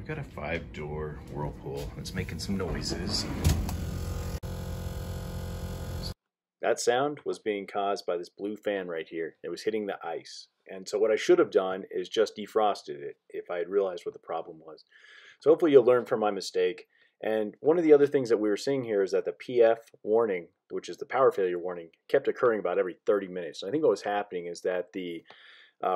We've got a 5-door Whirlpool that's making some noises. That sound was being caused by this blue fan right here. It was hitting the ice. And so what I should have done is just defrosted it if I had realized what the problem was. So hopefully you'll learn from my mistake. And one of the other things that we were seeing here is that the PF warning, which is the power failure warning, kept occurring about every 30 minutes. And I think what was happening is that the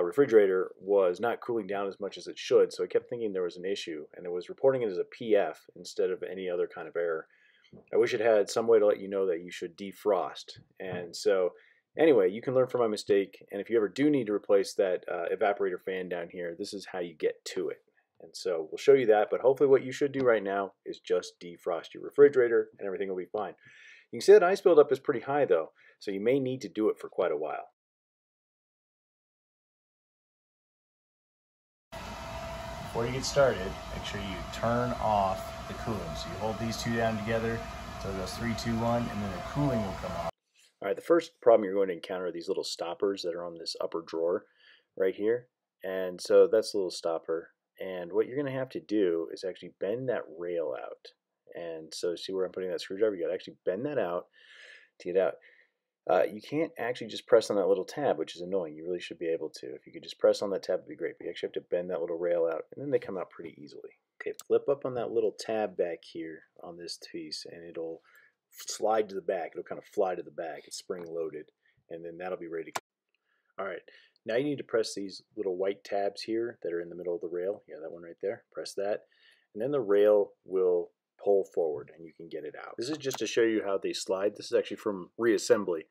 refrigerator was not cooling down as much as it should. So I kept thinking there was an issue, and it was reporting it as a PF instead of any other kind of error. I wish it had some way to let you know that you should defrost. And so anyway, you can learn from my mistake. And if you ever do need to replace that evaporator fan down here, this is how you get to it. And so we'll show you that. But hopefully what you should do right now is just defrost your refrigerator and everything will be fine. You can see that ice buildup is pretty high though. So you may need to do it for quite a while. Before you get started, make sure you turn off the cooling. So you hold these two down together, so it goes 3, 2, 1, and then the cooling will come off. All right, the first problem you're going to encounter are these little stoppers that are on this upper drawer right here. And so that's the little stopper. And what you're going to have to do is actually bend that rail out. And so see where I'm putting that screwdriver? You got to actually bend that out to get out. You can't actually just press on that little tab, which is annoying. You really should be able to. If you could just press on that tab, it'd be great. But you actually have to bend that little rail out, and then they come out pretty easily. Okay, flip up on that little tab back here on this piece, and it'll slide to the back. It'll kind of fly to the back. It's spring loaded, and then that'll be ready to go. All right, now you need to press these little white tabs here that are in the middle of the rail. Yeah, that one right there. Press that, and then the rail will pull forward, and you can get it out. This is just to show you how they slide. This is actually from reassembly.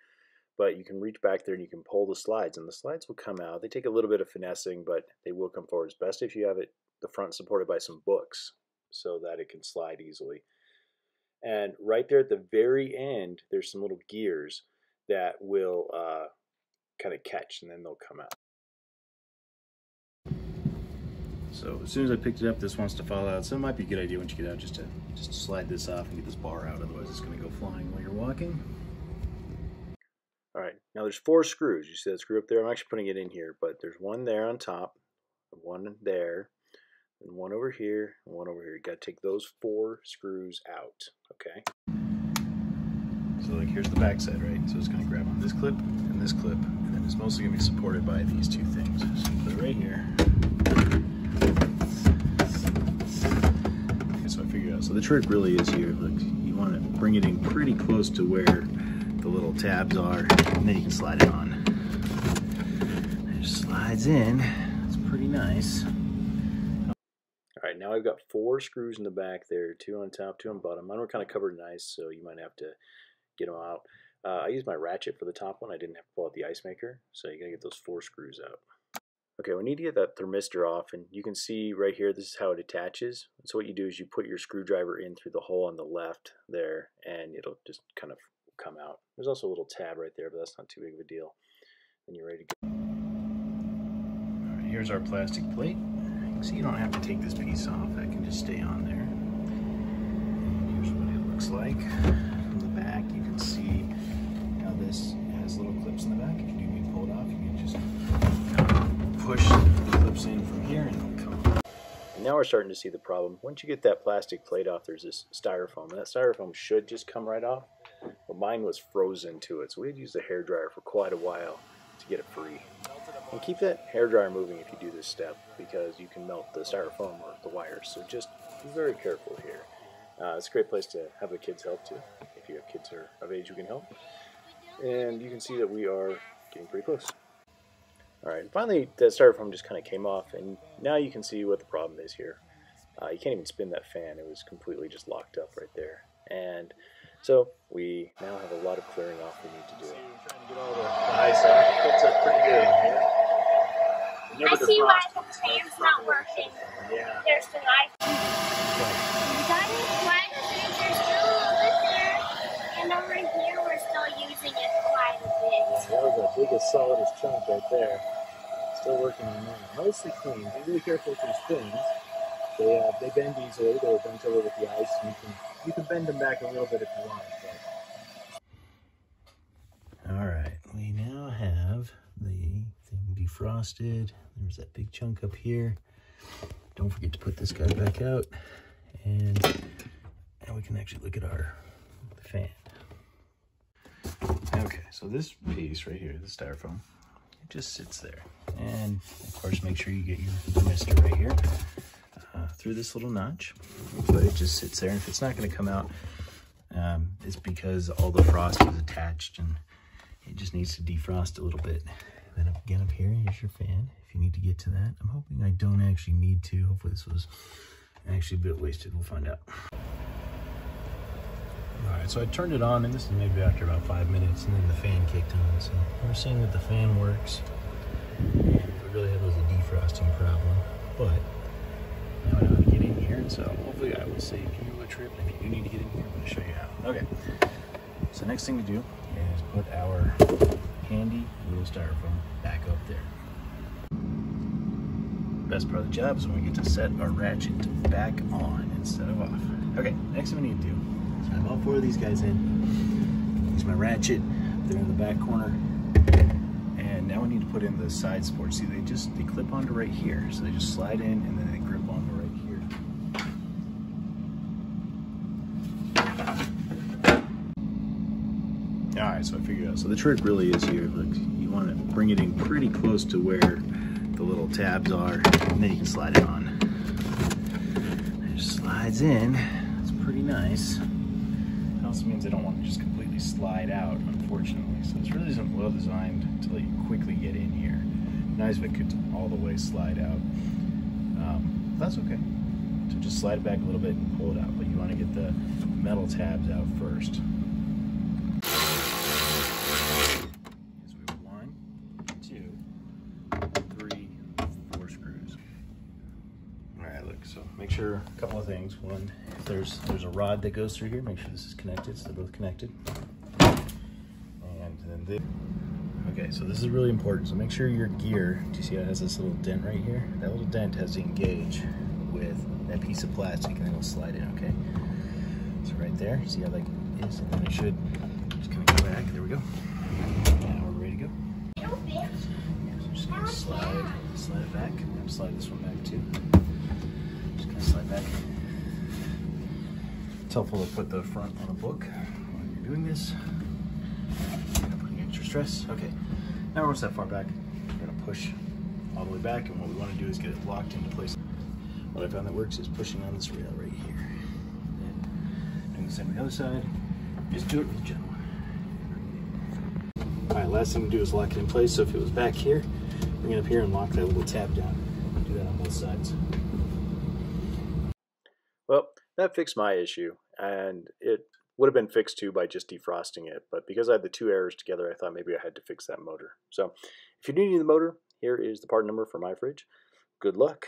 But you can reach back there and you can pull the slides, and the slides will come out. They take a little bit of finessing, but they will come forward. It's best if you have it the front supported by some books so that it can slide easily. And right there at the very end, there's some little gears that will kind of catch, and then they'll come out. So as soon as I picked it up, this wants to fall out. So it might be a good idea once you get out just to slide this off and get this bar out. Otherwise, it's going to go flying while you're walking. All right, now there's 4 screws. You see that screw up there? I'm actually putting it in here, but there's one there on top, one there, and one over here, and one over here. You got to take those 4 screws out, okay? So like here's the back side, right? So it's going to grab on this clip, and then it's mostly going to be supported by these 2 things. So put it right here. Okay, so I figured it out. So the trick really is here. Look, you want to bring it in pretty close to where the little tabs are, and then you can slide it on. It just slides in. It's pretty nice. All right, now I've got 4 screws in the back there, 2 on top, 2 on bottom. Mine were kind of covered in ice, so you might have to get them out. I used my ratchet for the top one. I didn't have to pull out the ice maker, so you gotta get those 4 screws out. Okay, we need to get that thermistor off, and you can see right here, this is how it attaches. So what you do is you put your screwdriver in through the hole on the left there, and it'll just kind of come out. There's also a little tab right there, but that's not too big of a deal. Then you're ready to go. All right, here's our plastic plate. You can see you don't have to take this piece off. That can just stay on there. And here's what it looks like. From the back, you can see how this has little clips in the back. If you do need to pull it off, you can just push the clips in from here and it'll come off. And now we're starting to see the problem. Once you get that plastic plate off, there's this styrofoam. And that styrofoam should just come right off. But mine was frozen to it, so we had to use the hairdryer for quite a while to get it free. And keep that hairdryer moving if you do this step, because you can melt the styrofoam or the wires. So just be very careful here. It's a great place to have the kids help too, if you have kids who are of age who can help. And you can see that we are getting pretty close. All right, and finally the styrofoam just kind of came off, and now you can see what the problem is here. You can't even spin that fan. It was completely just locked up right there. And so we now have a lot of clearing off we need to do. Trying to get all the ice off. That's pretty good. I see why the fan's not working. Yeah. There's some ice. That is why the freezer's still over there. And over here, we're still using it quite a bit. That was the biggest, solidest chunk right there. Still working on that. Mostly clean. Be really careful with these things. They bend easily. They're bent over with the ice. You can bend them back a little bit if you want. But... All right, we now have the thing defrosted. There's that big chunk up here. don't forget to put this guy back out, and now we can actually look at our fan. Okay, so this piece right here, the styrofoam, it just sits there. And of course, make sure you get your mister right here through this little notch, but it just sits there. And if it's not going to come out, it's because all the frost is attached and it just needs to defrost a little bit. And then again up here, here's your fan if you need to get to that. I'm hoping I don't actually need to. Hopefully this was actually a bit wasted. We'll find out. All right, so I turned it on, and this is maybe after about 5 minutes, and then the fan kicked on. So we're seeing that the fan works. And what really had was a defrosting problem, but now I know how to get in here, and so hopefully I will save you a trip. If you do need to get in here, I'm going to show you how. Okay, so next thing to do is put our handy little styrofoam back up there. Best part of the job is when we get to set our ratchet back on instead of off. Okay, next thing we need to do is have all 4 of these guys in. Use my ratchet, they're in the back corner. And now we need to put in the side supports. See, they clip onto right here. So they just slide in and then they grip onto right here. All right, so I figured out. So the trick really is here, look, you want to bring it in pretty close to where the little tabs are, and then you can slide it on. It just slides in. It's pretty nice. It also means I don't want to just completely slide out, unfortunately. So it's really well designed to let you quickly get in here. Nice if it could all the way slide out. That's okay. So just slide it back a little bit and pull it out, but you want to get the metal tabs out first. So we have 1, 2, 3, 4 screws. All right, look, so make sure a couple of things. One, if there's a rod that goes through here, make sure this is connected, so they're both connected. And then this. Okay, so this is really important. So make sure your gear, do you see how it has this little dent right here? That little dent has to engage with that piece of plastic and then it'll slide in, okay? So right there, see how that is? And then it should just kind of go back. There we go. Now we're ready to go. Yeah, so just gonna slide it back. I'm gonna slide this one back too. Just gonna slide back. It's helpful to put the front on a book while you're doing this. Not putting extra stress. Okay, now we're that far back. We're gonna push all the way back, and what we want to do is get it locked into place. What I found that works is pushing on this rail right here. And doing the same on the other side. Just do it really gentle. All right, last thing to do is lock it in place. So if it was back here, bring it up here and lock that little tab down. Do that on both sides. Well, that fixed my issue, and it would have been fixed too by just defrosting it, but because I had the 2 errors together, I thought maybe I had to fix that motor. So if you do need the motor, here is the part number for my fridge. Good luck.